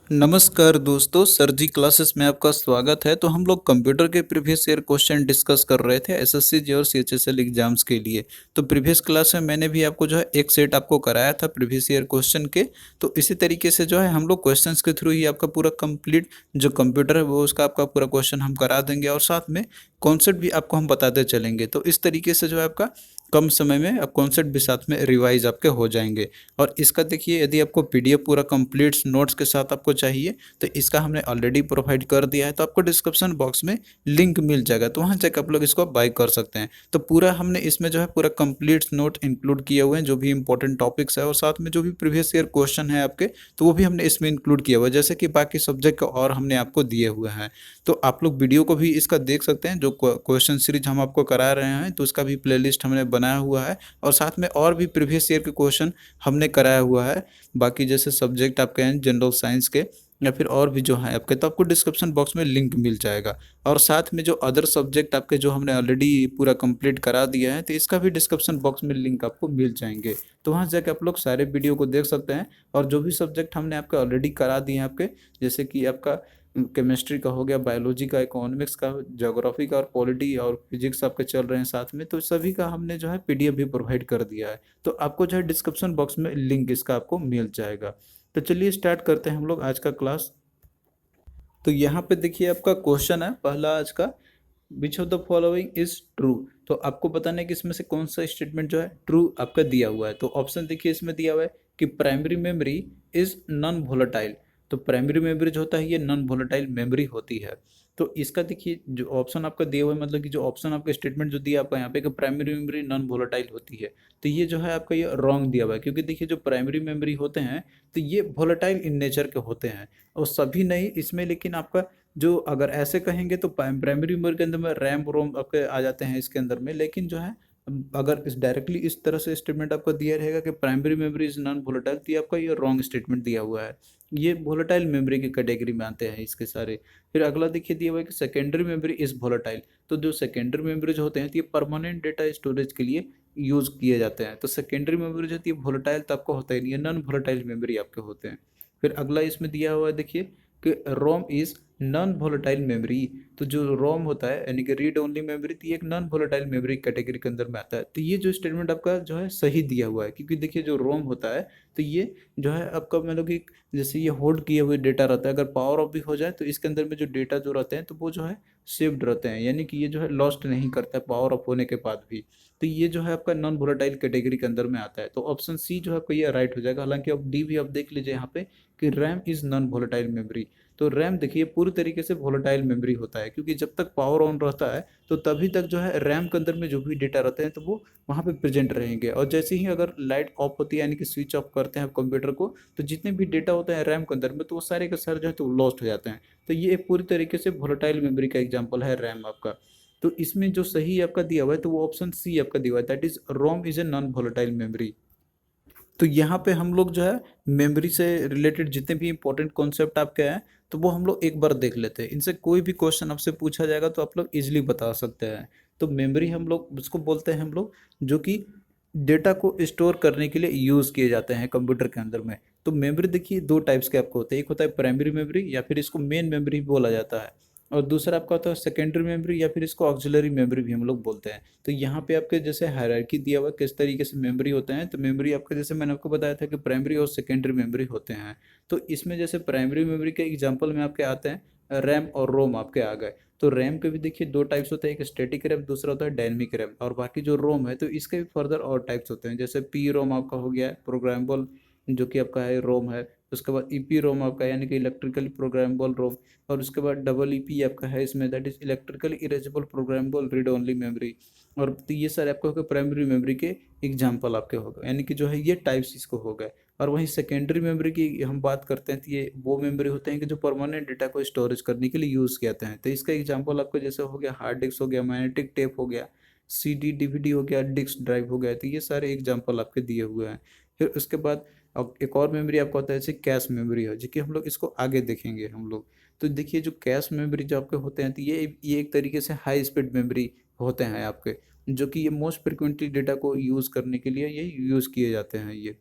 नमस्कार दोस्तों, सर जी क्लासेस में आपका स्वागत है। तो हम लोग कंप्यूटर के प्रीवियस ईयर क्वेश्चन डिस्कस कर रहे थे एसएससी जी और सीएचएसएल एग्जाम्स के लिए। तो प्रीवियस क्लास में मैंने भी आपको जो है एक सेट आपको कराया था प्रीवियस ईयर क्वेश्चन के। तो इसी तरीके से जो है हम लोग क्वेश्चंस के थ्रू ही आपका पूरा कंप्लीट जो कंप्यूटर है वो उसका आपका पूरा क्वेश्चन हम करा देंगे और साथ में कॉन्सेप्ट भी आपको हम बताते चलेंगे। तो इस तरीके से जो है आपका कम समय में अब कॉन्सेप्ट भी साथ में रिवाइज आपके हो जाएंगे। और इसका देखिए, यदि आपको पीडीएफ पूरा कंप्लीट नोट्स के साथ आपको चाहिए तो इसका हमने ऑलरेडी प्रोवाइड कर दिया है। तो आपको डिस्क्रिप्शन बॉक्स में लिंक मिल जाएगा, तो वहाँ जाकर आप लोग इसको बाय कर सकते हैं। तो पूरा हमने इसमें जो है पूरा कंप्लीट नोट इंक्लूड किए हुए हैं, जो भी इंपॉर्टेंट टॉपिक्स है और साथ में जो भी प्रीवियस ईयर क्वेश्चन है आपके, तो वो भी हमने इसमें इंक्लूड किया हुआ है, जैसे कि बाकी सब्जेक्ट और हमने आपको दिए हुए हैं। तो आप लोग वीडियो को भी इसका देख सकते हैं, जो क्वेश्चन सीरीज हम आपको करा रहे हैं तो उसका भी प्लेलिस्ट हमने बनाया हुआ है। और साथ में और भी प्रीवियस ईयर के क्वेश्चन हमने कराया हुआ है, बाकी जैसे सब्जेक्ट आपके हैं जनरल साइंस के या फिर और भी जो है आपके, तो आपको डिस्क्रिप्शन बॉक्स में लिंक मिल जाएगा। और साथ में जो अदर सब्जेक्ट आपके जो हमने ऑलरेडी पूरा कंप्लीट करा दिया है, तो इसका भी डिस्क्रिप्शन बॉक्स में लिंक आपको मिल जाएंगे। तो वहाँ जाकर आप लोग सारे वीडियो को देख सकते हैं। और जो भी सब्जेक्ट हमने आपके ऑलरेडी करा दिए हैं आपके, जैसे कि आपका केमिस्ट्री का हो गया, बायोलॉजी का, इकोनॉमिक्स का, ज्योग्राफी का और पॉलिटी और फिजिक्स आपके चल रहे हैं साथ में, तो सभी का हमने जो है पीडीएफ भी प्रोवाइड कर दिया है। तो आपको जो है डिस्क्रिप्शन बॉक्स में लिंक इसका आपको मिल जाएगा। तो चलिए स्टार्ट करते हैं हम लोग आज का क्लास। तो यहाँ पे देखिए आपका क्वेश्चन है पहला आज का, which of the following is true. तो आपको बताना है कि इसमें से कौन सा स्टेटमेंट जो है ट्रू आपका दिया हुआ है। तो ऑप्शन देखिए इसमें दिया हुआ है कि primary memory is non volatile. तो प्राइमरी मेमोरी जो होता है ये नॉन वोलेटाइल मेमोरी होती है। तो इसका देखिए जो ऑप्शन आपका दिया हुआ है, मतलब कि जो ऑप्शन आपका स्टेटमेंट जो दिया आपका यहाँ पे कि प्राइमरी मेमोरी नॉन वोलेटाइल होती है, तो ये जो है आपका ये रॉन्ग दिया हुआ है। क्योंकि देखिए जो प्राइमरी मेमोरी होते हैं तो ये वोलेटाइल इन नेचर के होते हैं, और सभी नहीं इसमें, लेकिन आपका जो अगर ऐसे कहेंगे तो प्राइमरी मेमोरी के अंदर में रैम रोम आपके आ जाते हैं इसके अंदर में। लेकिन जो है अगर इस डायरेक्टली इस तरह से स्टेटमेंट आपको दिया रहेगा कि primary memory is non volatile, तो ये आपका ये रॉन्ग स्टेटमेंट दिया हुआ है। ये वोलेटाइल मेमोरी की कैटेगरी में आते हैं इसके सारे। फिर अगला देखिए दिया हुआ है कि सेकेंडरी मेमोरी इज वोलेटाइल। तो जो सेकेंडरी मेमोरी जो होते हैं तो ये परमानेंट डेटा स्टोरेज के लिए यूज किए जाते हैं। तो सेकेंडरी मेमोरी जो होती है वोलेटाइल तो आपको होता ही नहीं है, नॉन वोलेटाइल मेमोरी आपके होते हैं। फिर अगला इसमें दिया हुआ है देखिए कि रोम इज नॉन वोलेटाइल मेमोरी। तो जो रोम होता है यानी कि रीड ओनली मेमोरी, तो ये एक नॉन वोलेटाइल मेमोरी कैटेगरी के अंदर में आता है। तो ये जो स्टेटमेंट आपका जो है सही दिया हुआ है, क्योंकि देखिए जो रोम होता है तो ये जो है आपका मतलब कि जैसे ये होल्ड किए हुए डेटा रहता है, अगर पावर ऑफ भी हो जाए तो इसके अंदर में जो डेटा जो रहते हैं तो वो जो है सेव्ड रहते हैं, यानी कि ये जो है लॉस्ट नहीं करता है पावर ऑफ होने के बाद भी। तो ये जो है आपका नॉन वोलेटाइल कैटेगरी के अंदर में आता है। तो ऑप्शन सी जो है आपका ये राइट हो जाएगा। हालांकि अब डी भी आप देख लीजिए यहाँ पे कि RAM is non volatile memory. तो रैम देखिए पूरी तरीके से वोलेटाइल मेमोरी होता है, क्योंकि जब तक पावर ऑन रहता है तो तभी तक जो है रैम के अंदर में जो भी डेटा रहते हैं तो वो वहाँ पे प्रेजेंट रहेंगे। और जैसे ही अगर लाइट ऑफ होती है यानी कि स्विच ऑफ करते हैं कंप्यूटर को, तो जितने भी डेटा होते हैं रैम के अंदर में तो वो सारे के सारे जो है तो लॉस्ट हो जाते हैं। तो ये एक पूरी तरीके से वोलेटाइल मेमोरी का एग्जाम्पल है रैम आपका। तो इसमें जो सही आपका दिया हुआ है तो वो ऑप्शन सी आपका दिया हुआ है, that is ROM is a non volatile memory. तो यहाँ पे हम लोग जो है मेमोरी से रिलेटेड जितने भी इंपॉर्टेंट कॉन्सेप्ट आपके हैं तो वो हम लोग एक बार देख लेते हैं। इनसे कोई भी क्वेश्चन आपसे पूछा जाएगा तो आप लोग इजीली बता सकते हैं। तो मेमोरी हम लोग उसको बोलते हैं हम लोग जो कि डेटा को स्टोर करने के लिए यूज़ किए जाते हैं कंप्यूटर के अंदर में। तो मेमोरी देखिए दो टाइप्स के आपको होते हैं, एक होता है प्राइमरी मेमोरी या फिर इसको मेन मेमोरी भी बोला जाता है, और दूसरा आपका होता है सेकेंडरी मेमोरी या फिर इसको ऑक्सिलरी मेमोरी भी हम लोग बोलते हैं। तो यहाँ पे आपके जैसे हायरार्की दिया हुआ है किस तरीके से मेमोरी होते हैं। तो मेमोरी आपका जैसे मैंने आपको बताया था कि प्राइमरी और सेकेंडरी मेमोरी होते हैं। तो इसमें जैसे प्राइमरी मेमोरी के एग्जांपल में आपके आते हैं रैम और रोम आपके आ गए। तो रैम के भी देखिए दो टाइप्स होते हैं, एक स्टैटिक रैम दूसरा होता है डायनेमिक रैम। और बाकी जो रोम है तो इसके भी फर्दर और टाइप्स होते हैं, जैसे पी रोम आपका हो गया प्रोग्रामेबल जो कि आपका है रोम है। उसके बाद ईपी रोम आपका यानी कि इलेक्ट्रिकली प्रोग्रामेबल रोम। और उसके बाद डबल ईपी आपका है इसमें, that is electrically erasable programmable read only memory. और तो ये सारे आपको हो गए प्राइमरी मेमोरी के एग्जाम्पल आपके हो गए, यानी कि जो है ये टाइप्स इसको हो गए। और वहीं सेकेंडरी मेमोरी की हम बात करते हैं तो ये वो मेमोरी होते हैं कि जो परमानेंट डेटा को स्टोरेज करने के लिए यूज़ किए जाते हैं। तो इसका एग्जाम्पल आपको जैसे हो गया हार्ड डिस्क हो गया, मैग्नेटिक टेप हो गया, सीडी डीवीडी हो गया, डिस्क ड्राइव हो गया। तो ये सारे एग्जाम्पल आपके दिए हुए हैं। फिर उसके बाद अब एक और मेमोरी आपको होता है जैसे कैश मेमोरी है, जो कि हम लोग इसको आगे देखेंगे हम लोग। तो देखिए जो कैश मेमोरी जो आपके होते हैं तो ये एक तरीके से हाई स्पीड मेमोरी होते हैं आपके, जो कि ये मोस्ट फ्रिक्वेंटली डेटा को यूज़ करने के लिए ये यूज़ किए जाते हैं ये।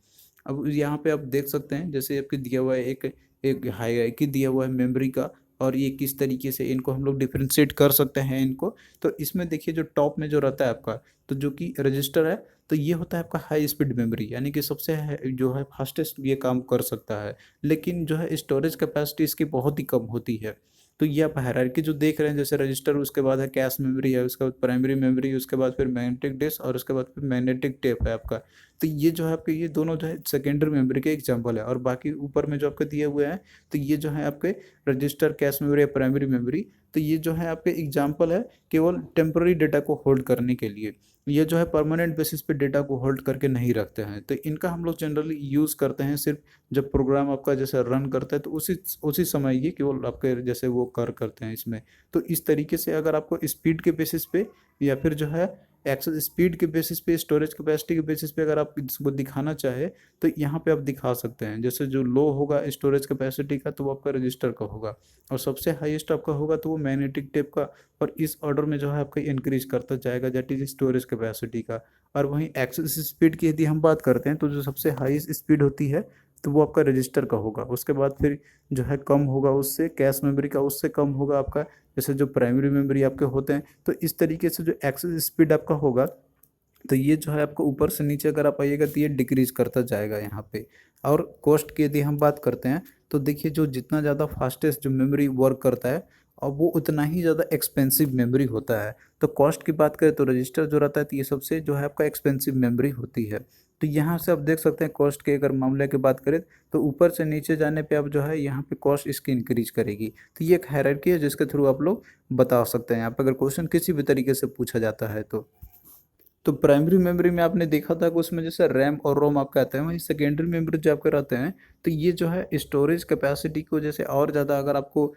अब यहाँ पे आप देख सकते हैं जैसे आपके दिया हुआ है एक एक हायरार्की दिया हुआ है मेमोरी का, और ये किस तरीके से इनको हम लोग डिफरेंशिएट कर सकते हैं इनको। तो इसमें देखिए जो टॉप में जो रहता है आपका, तो जो कि रजिस्टर है, तो ये होता है आपका हाई स्पीड मेमोरी, यानी कि सबसे जो है फास्टेस्ट ये काम कर सकता है। लेकिन जो है स्टोरेज कैपेसिटी इसकी बहुत ही कम होती है। तो ये आप हायरार्की जो देख रहे हैं, जैसे रजिस्टर, उसके बाद है कैश मेमोरी है, उसके बाद प्राइमरी मेमोरी, उसके बाद फिर मैग्नेटिक डिस्क, और उसके बाद फिर मैग्नेटिक टेप है आपका। तो ये जो है आपके, ये दोनों जो है सेकेंडरी मेमोरी के एग्जांपल है। और बाकी ऊपर में जो आपके दिए हुए हैं, तो ये जो है आपके रजिस्टर, कैश मेमोरी या प्राइमरी मेमोरी, तो ये जो है आपके एग्जांपल है केवल टेम्पररी डेटा को होल्ड करने के लिए। ये जो है परमानेंट बेसिस पे डेटा को होल्ड करके नहीं रखते हैं। तो इनका हम लोग जनरली यूज़ करते हैं सिर्फ जब प्रोग्राम आपका जैसे रन करता है, तो उसी उसी समय ये केवल आपके जैसे वो करते हैं इसमें। तो इस तरीके से अगर आपको स्पीड के बेसिस पे या फिर जो है एक्सेस स्पीड के बेसिस पे, स्टोरेज कैपेसिटी के बेसिस पे अगर आप इसको दिखाना चाहे, तो यहाँ पे आप दिखा सकते हैं। जैसे जो लो होगा स्टोरेज कैपेसिटी का, तो वो आपका रजिस्टर का होगा, और सबसे हाईएस्ट आपका होगा तो वो मैग्नेटिक टेप का। और इस ऑर्डर में जो है आपका इंक्रीज करता जाएगा, दैट इज स्टोरेज कैपेसिटी का। और वहीं एक्सेस स्पीड की यदि हम बात करते हैं, तो जो सबसे हाईएस्ट स्पीड होती है, तो वो आपका रजिस्टर का होगा। उसके बाद फिर जो है कम होगा उससे कैश मेमोरी का, उससे कम होगा आपका जैसे जो प्राइमरी मेमोरी आपके होते हैं। तो इस तरीके से जो एक्सेस स्पीड आपका होगा, तो ये जो है आपको ऊपर से नीचे अगर आप आइएगा, तो ये डिक्रीज करता जाएगा यहाँ पे। और कॉस्ट की यदि हम बात करते हैं, तो देखिए जो जितना ज़्यादा फास्टेस्ट जो मेमोरी वर्क करता है, और वो उतना ही ज़्यादा एक्सपेंसिव मेमोरी होता है। तो कॉस्ट की बात करें तो रजिस्टर जो रहता है, तो ये सबसे जो है आपका एक्सपेंसिव मेमोरी होती है। तो यहाँ से आप देख सकते हैं कॉस्ट के अगर मामले की बात करें, तो ऊपर से नीचे जाने पे आप जो है यहाँ पे कॉस्ट इसकी इंक्रीज करेगी। तो ये एक हायरार्की है जिसके थ्रू आप लोग बता सकते हैं, यहाँ पे अगर क्वेश्चन किसी भी तरीके से पूछा जाता है तो प्राइमरी मेमोरी में आपने देखा था कि उसमें जैसे रैम और रोम आपके आते हैं, वहीं सेकेंडरी मेमोरी जो आपके रहते हैं, तो ये जो है स्टोरेज कैपेसिटी को जैसे और ज़्यादा अगर आपको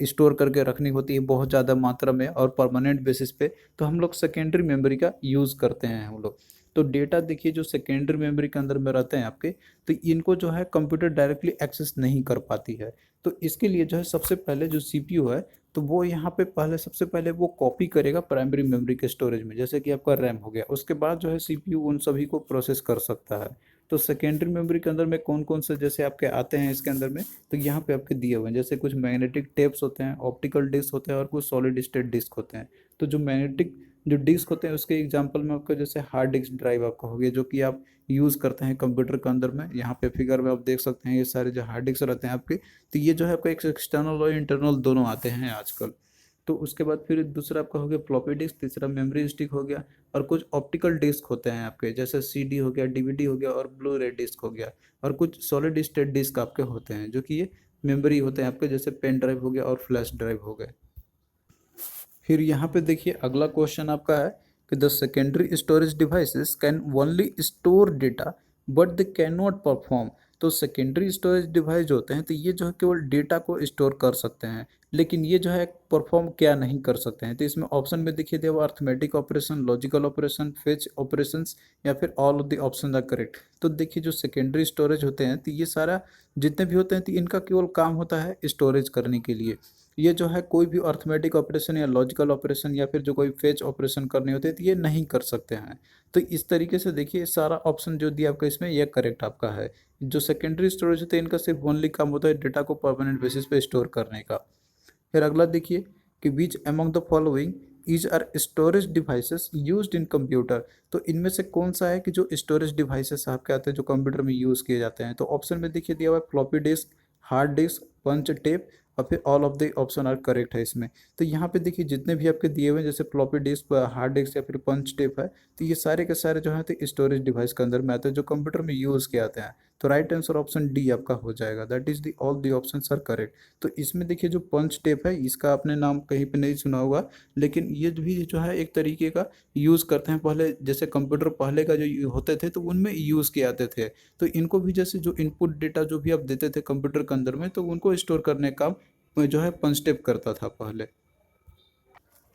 स्टोर करके रखनी होती है बहुत ज़्यादा मात्रा में और परमानेंट बेसिस पे, तो हम लोग सेकेंडरी मेमोरी का यूज़ करते हैं हम लोग। तो डेटा देखिए जो सेकेंडरी मेमोरी के अंदर में रहते हैं आपके, तो इनको जो है कंप्यूटर डायरेक्टली एक्सेस नहीं कर पाती है। तो इसके लिए जो है सबसे पहले जो सीपीयू है, तो वो यहाँ पे पहले सबसे पहले वो कॉपी करेगा प्राइमरी मेमोरी के स्टोरेज में, जैसे कि आपका रैम हो गया। उसके बाद जो है सीपीयू उन सभी को प्रोसेस कर सकता है। तो सेकेंडरी मेमोरी के अंदर में कौन कौन से जैसे आपके आते हैं इसके अंदर में, तो यहाँ पे आपके दिए हुए हैं, जैसे कुछ मैग्नेटिक टेप्स होते हैं, ऑप्टिकल डिस्क होते हैं, और कुछ सॉलिड स्टेट डिस्क होते हैं। तो जो मैग्नेटिक जो डिस्क होते हैं उसके एग्जांपल में आपका जैसे हार्ड डिस्क ड्राइव आपका हो गया, जो कि आप यूज़ करते हैं कंप्यूटर के अंदर में। यहाँ पे फिगर में आप देख सकते हैं ये सारे जो हार्ड डिस्क रहते हैं आपके, तो ये जो है आपका एक एक्सटर्नल और इंटरनल दोनों आते हैं आजकल। तो उसके बाद फिर दूसरा आपका हो गया फ्लॉपी डिस्क, तीसरा मेमोरी स्टिक हो गया, और कुछ ऑप्टिकल डिस्क होते हैं आपके, जैसे सीडी हो गया, डीवीडी हो गया, और ब्लू रे डिस्क हो गया, और कुछ सॉलिड स्टेट डिस्क आपके होते हैं, जो कि ये मेमोरी होते हैं आपके, जैसे पेन ड्राइव हो गया और फ्लैश ड्राइव हो गए। फिर यहाँ पे देखिए अगला क्वेश्चन आपका है कि the secondary storage devices can only store data but they can not perform. तो सेकेंडरी स्टोरेज डिवाइस जो होते हैं, तो ये जो है केवल डेटा को स्टोर कर सकते हैं, लेकिन ये जो है परफॉर्म क्या नहीं कर सकते हैं। तो इसमें ऑप्शन में देखिए दिया हुआ arithmetic operation, logical operation, fetch operations, या फिर all of the option are correct. तो देखिए जो सेकेंडरी स्टोरेज होते हैं, तो ये सारा जितने भी होते हैं, तो इनका केवल काम होता है स्टोरेज करने के लिए। ये जो है कोई भी अर्थमेटिक ऑपरेशन या लॉजिकल ऑपरेशन या फिर जो कोई फेच ऑपरेशन करने होते हैं, तो ये नहीं कर सकते हैं। तो इस तरीके से देखिए सारा ऑप्शन जो दिया आपका इसमें ये करेक्ट आपका है। जो सेकेंडरी स्टोरेज होते हैं, इनका सिर्फ ओनली काम होता है डेटा को परमानेंट बेसिस पे स्टोर करने का। फिर अगला देखिए कि which among the following is are storage devices used in computer. तो इनमें से कौन सा है कि जो स्टोरेज डिवाइसेस आपके आते हैं जो कंप्यूटर में यूज़ किए जाते हैं। तो ऑप्शन में देखिए दिया हुआ है floppy disk, hard disk, punch tape, और फिर all of the option are correct है इसमें। तो यहाँ पे देखिए जितने भी आपके दिए हुए हैं, जैसे फ्लॉपी डिस्क, हार्ड डिस्क या फिर पंच टेप है, तो ये सारे के सारे जो है तो स्टोरेज डिवाइस के अंदर में आते हैं जो कंप्यूटर में यूज़ किए जाते हैं। तो राइट आंसर ऑप्शन डी आपका हो जाएगा, that is the all the option are correct. तो इसमें देखिए जो पंच टेप है, इसका आपने नाम कहीं पे नहीं सुना होगा, लेकिन ये भी जो है एक तरीके का यूज़ करते हैं। पहले जैसे कंप्यूटर पहले का जो होते थे, तो उनमें यूज़ किए जाते थे। तो इनको भी जैसे जो इनपुट डेटा जो भी आप देते थे कंप्यूटर के अंदर में, तो उनको स्टोर करने का जो है पंच टेप करता था पहले।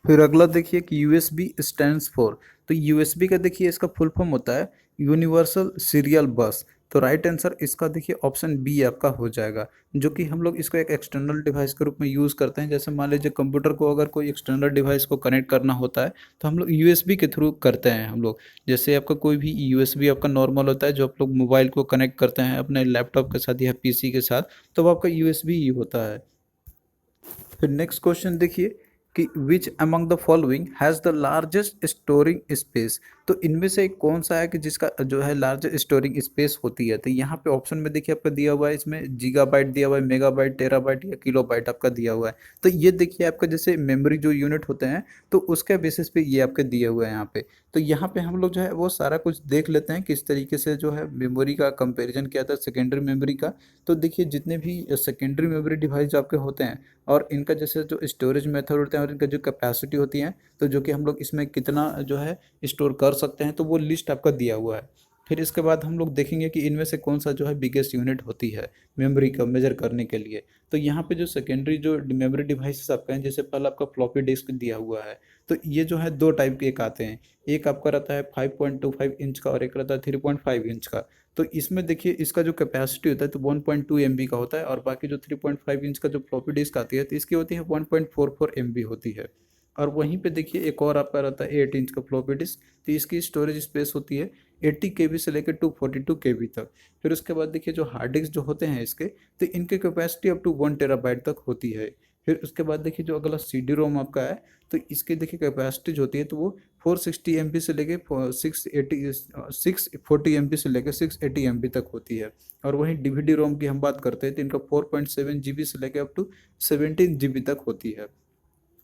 फिर अगला देखिए कि यूएसबी स्टैंड्स फॉर। तो यूएसबी का देखिए इसका फुल फॉर्म होता है यूनिवर्सल सीरियल बस। तो राइट आंसर इसका देखिए ऑप्शन बी आपका हो जाएगा, जो कि हम लोग इसको एक एक्सटर्नल डिवाइस के रूप में यूज़ करते हैं। जैसे मान लीजिए कंप्यूटर को अगर कोई एक्सटर्नल डिवाइस को कनेक्ट करना होता है तो हम लोग यूएसबी के थ्रू करते हैं हम लोग। जैसे आपका कोई भी यूएसबी आपका नॉर्मल होता है जो आप लोग मोबाइल को कनेक्ट करते हैं अपने लैपटॉप के साथ या पीसी के साथ, तो वो आपका यूएसबी ही होता है। फिर नेक्स्ट क्वेश्चन देखिए कि which among the following has the largest storing space. तो इनमें से कौन सा है कि जिसका जो है लार्जेस्ट स्टोरिंग स्पेस होती है। तो यहाँ पे ऑप्शन में देखिए आपका दिया हुआ है, इसमें गीगाबाइट दिया हुआ है, मेगाबाइट, टेराबाइट या किलोबाइट आपका दिया हुआ है। तो ये देखिए आपका जैसे मेमोरी जो यूनिट होते हैं तो उसके बेसिस पे ये आपके दिए हुए हैं यहाँ पे। तो यहाँ पे हम लोग जो है वो सारा कुछ देख लेते हैं किस तरीके से जो है मेमोरी का कंपैरिजन किया था सेकेंडरी मेमोरी का। तो देखिए जितने भी सेकेंडरी मेमोरी डिवाइस जो आपके होते हैं और इनका जैसे जो स्टोरेज मेथड होते हैं और इनका जो कैपेसिटी होती है, तो जो कि हम लोग इसमें कितना जो है स्टोर कर सकते हैं, तो वो लिस्ट आपका दिया हुआ है। फिर इसके बाद हम लोग देखेंगे कि इनमें से कौन सा जो है बिगेस्ट यूनिट होती है मेमोरी का मेजर करने के लिए। तो यहाँ पे जो सेकेंडरी जो मेमोरी डिवाइसेस आपका है, जैसे पहले आपका फ्लॉपी डिस्क दिया हुआ है। तो ये जो है दो टाइप के एक आते हैं, एक आपका रहता है 5.25 इंच का और एक रहता है 3.5 इंच का। तो इसमें देखिए इसका जो कैपेसिटी होता है तो 1.2 MB का होता है, और बाकी जो 3.5 इंच का जो फ्लॉपी डिस्क आती है तो इसकी होती है 1.44 MB होती है। और वहीं पे देखिए एक और आपका रहता है 8 इंच का फ्लॉपी डिस्क, तो इसकी स्टोरेज स्पेस होती है 80 KB से लेकर 242 KB तक। फिर उसके बाद देखिए जो हार्ड डिस्क जो होते हैं इसके, तो इनकी कैपेसिटी अप टू 1 TB तक होती है। फिर उसके बाद देखिए जो अगला CD-ROM आपका है, तो इसकी देखिए कैपेसिटी जो होती है तो वो 460 MB से लेके 640 MB से लेकर 680 MB तक होती है। और वहीं DVD-ROM की हम बात करते हैं तो इनका 4.7 GB से लेकर अप टू 17 GB तक होती है।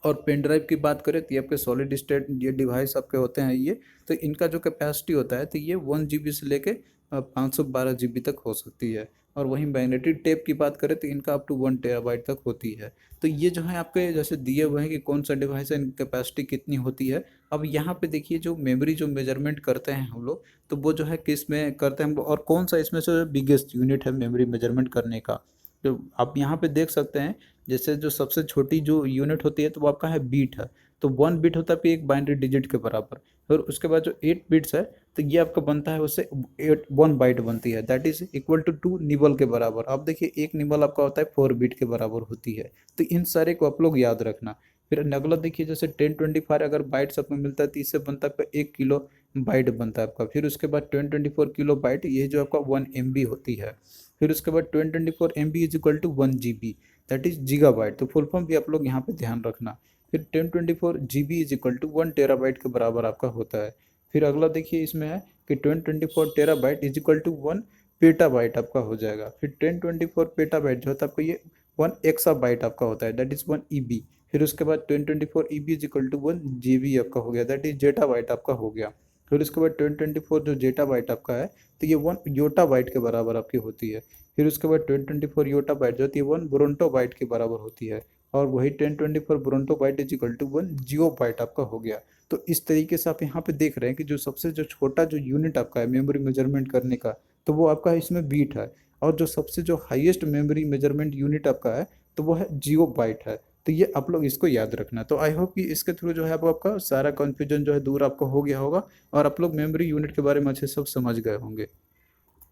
और पेन ड्राइव की बात करें तो ये आपके सॉलिड स्टेट ये डिवाइस आपके होते हैं ये, तो इनका जो कैपेसिटी होता है तो ये 1 GB से लेके 512 GB तक हो सकती है। और वहीं मैग्नेटिक टेप की बात करें तो इनका अप टू 1 TB तक होती है। तो ये जो है आपके जैसे दिए हुए हैं कि कौन सा डिवाइस है, इनकी कैपेसिटी कितनी होती है। अब यहाँ पे देखिए जो मेमोरी जो मेजरमेंट करते हैं हम लोग, तो वो जो है किस में करते हैं हम लोग और कौन सा इसमें से बिगेस्ट यूनिट है मेमोरी मेजरमेंट करने का। तो आप यहाँ पे देख सकते हैं जैसे जो सबसे छोटी जो यूनिट होती है तो वो आपका है बीट है। तो 1 बिट होता है एक बाइनरी डिजिट के बराबर। फिर उसके बाद जो 8 बिट्स है तो ये आपका बनता है उससे 1 बाइट बनती है, that is equal to 2 nibble के बराबर। आप देखिए एक निबल आपका होता है 4 बिट के बराबर होती है। तो इन सारे को आप लोग याद रखना। फिर अगला देखिए जैसे 1024 अगर बाइट्स आपको मिलता है तो इससे बनता है आपका 1 किलो बाइट बनता है आपका। फिर उसके बाद 1024 किलो बाइट ये जो आपका 1 MB होती है। फिर उसके बाद 1024 MB is equal to 1 GB, that is gigabyte. तो फुल फॉर्म भी आप लोग यहाँ पे ध्यान रखना। फिर 1024 GB is equal to 1 TB के बराबर आपका होता है। फिर अगला देखिए इसमें है कि 1024 TB is equal to 1 petabyte आपका हो जाएगा। फिर 1024 पेटाबाइट जो होता है आपका ये 1 एक्साबाइट आपका होता है, दैट इज 1 EB। फिर उसके बाद 1024 EB is equal to 1 GB आपका हो गया, दैट इज जेटाबाइट आपका हो गया। फिर उसके बाद 1024 जो जेटाबाइट आपका है तो ये 1 योटाबाइट के बराबर आपकी होती है। फिर उसके बाद 1024 योटाबाइट जो होती है 1 ब्रोंटोबाइट के बराबर होती है। और वही 1024 ब्रोंटोबाइट इज इक्वल टू 1 जियोबाइट आपका हो गया। तो इस तरीके से आप यहाँ पे देख रहे हैं कि जो सबसे जो छोटा जो यूनिट आपका है मेमोरी मेजरमेंट करने का, तो वो आपका इसमें बीट है। और जो सबसे जो हाईएस्ट मेमोरी मेजरमेंट यूनिट आपका है तो वो है जियोबाइट है। तो ये आप लोग इसको याद रखना। तो आई होप कि इसके थ्रू जो है आपका सारा कन्फ्यूजन जो है दूर आपको हो गया होगा और आप लोग मेमोरी यूनिट के बारे में अच्छे सब समझ गए होंगे।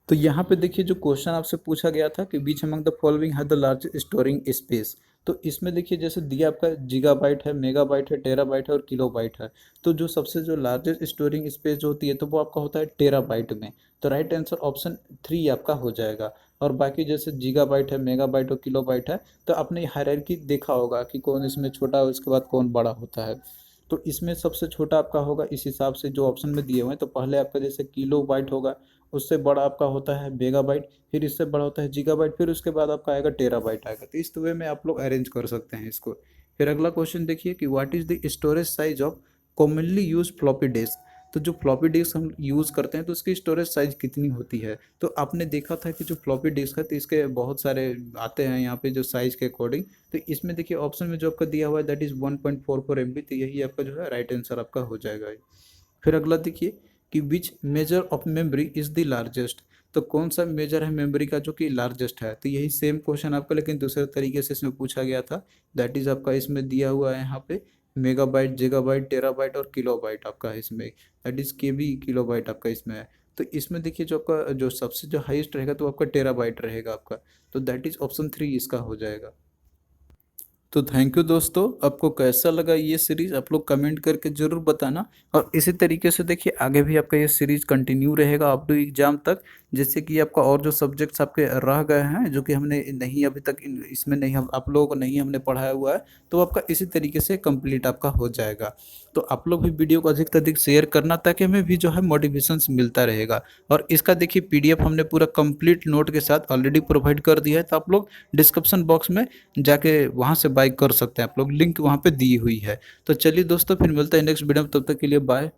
तो यहाँ पे देखिए जो क्वेश्चन आपसे पूछा गया था कि बीच अमंग द फॉलोइंग है द लार्ज स्टोरिंग स्पेस। तो इसमें देखिए जैसे दिया आपका गीगाबाइट है, मेगाबाइट है, टेराबाइट है और किलोबाइट है। तो जो सबसे जो लार्जेस्ट स्टोरिंग स्पेस जो होती है तो वो आपका होता है टेराबाइट में। तो राइट आंसर ऑप्शन 3 आपका हो जाएगा। और बाकी जैसे गीगाबाइट है, मेगाबाइट और किलोबाइट है, तो आपने हायरार्की देखा होगा कि कौन इसमें छोटा है उसके बाद कौन बड़ा होता है। तो इसमें सबसे छोटा आपका होगा इस हिसाब से जो ऑप्शन में दिए हुए हैं, तो पहले आपका जैसे किलो बाइट होगा, उससे बड़ा आपका होता है मेगाबाइट, फिर इससे बड़ा होता है गीगाबाइट, फिर उसके बाद आपका आएगा टेराबाइट आएगा। तो इस वे में आप लोग अरेंज कर सकते हैं इसको। फिर अगला क्वेश्चन देखिए कि what is the storage size of commonly use floppy disk. तो जो फ्लॉपी डिस्क हम यूज़ करते हैं तो उसकी स्टोरेज साइज कितनी होती है। तो आपने देखा था कि जो फ्लॉपी डिस्क है तो इसके बहुत सारे आते हैं यहाँ पे जो साइज के अकॉर्डिंग। तो इसमें देखिए ऑप्शन में जो आपका दिया हुआ है दैट इज़ 1.44 MB, तो यही आपका जो है राइट आंसर आपका हो जाएगा। फिर अगला देखिए कि which measure of memory is the largest. तो कौन सा मेजर है मेमोरी का जो कि लार्जेस्ट है। तो यही सेम क्वेश्चन आपका लेकिन दूसरे तरीके से इसमें पूछा गया था। दैट इज़ आपका इसमें दिया हुआ है यहाँ पे मेगाबाइट, जिगाबाइट, टेराबाइट और किलोबाइट आपका है इसमें, दैट इज़ KB किलोबाइट आपका इसमें है। तो इसमें देखिए जो आपका जो सबसे जो हाईएस्ट रहेगा तो आपका टेराबाइट रहेगा आपका, तो दैट इज ऑप्शन 3 इसका हो जाएगा। तो थैंक यू दोस्तों, आपको कैसा लगा ये सीरीज आप लोग कमेंट करके ज़रूर बताना। और इसी तरीके से देखिए आगे भी आपका ये सीरीज कंटिन्यू रहेगा अप टू एग्जाम तक, जैसे कि आपका और जो सब्जेक्ट्स आपके रह गए हैं जो कि हमने नहीं अभी तक इसमें नहीं हम आप लोगों को नहीं हमने पढ़ाया हुआ है, तो आपका इसी तरीके से कंप्लीट आपका हो जाएगा। तो आप लोग भी वीडियो को अधिक से अधिक शेयर करना ताकि हमें भी जो है मोटिवेशंस मिलता रहेगा। और इसका देखिए पीडीएफ हमने पूरा कंप्लीट नोट के साथ ऑलरेडी प्रोवाइड कर दिया है, तो आप लोग डिस्क्रिप्शन बॉक्स में जाके वहाँ से बाय कर सकते हैं, आप लोग लिंक वहाँ पे दी हुई है। तो चलिए दोस्तों फिर मिलते हैं नेक्स्ट वीडियो में, तब तक के लिए बाय।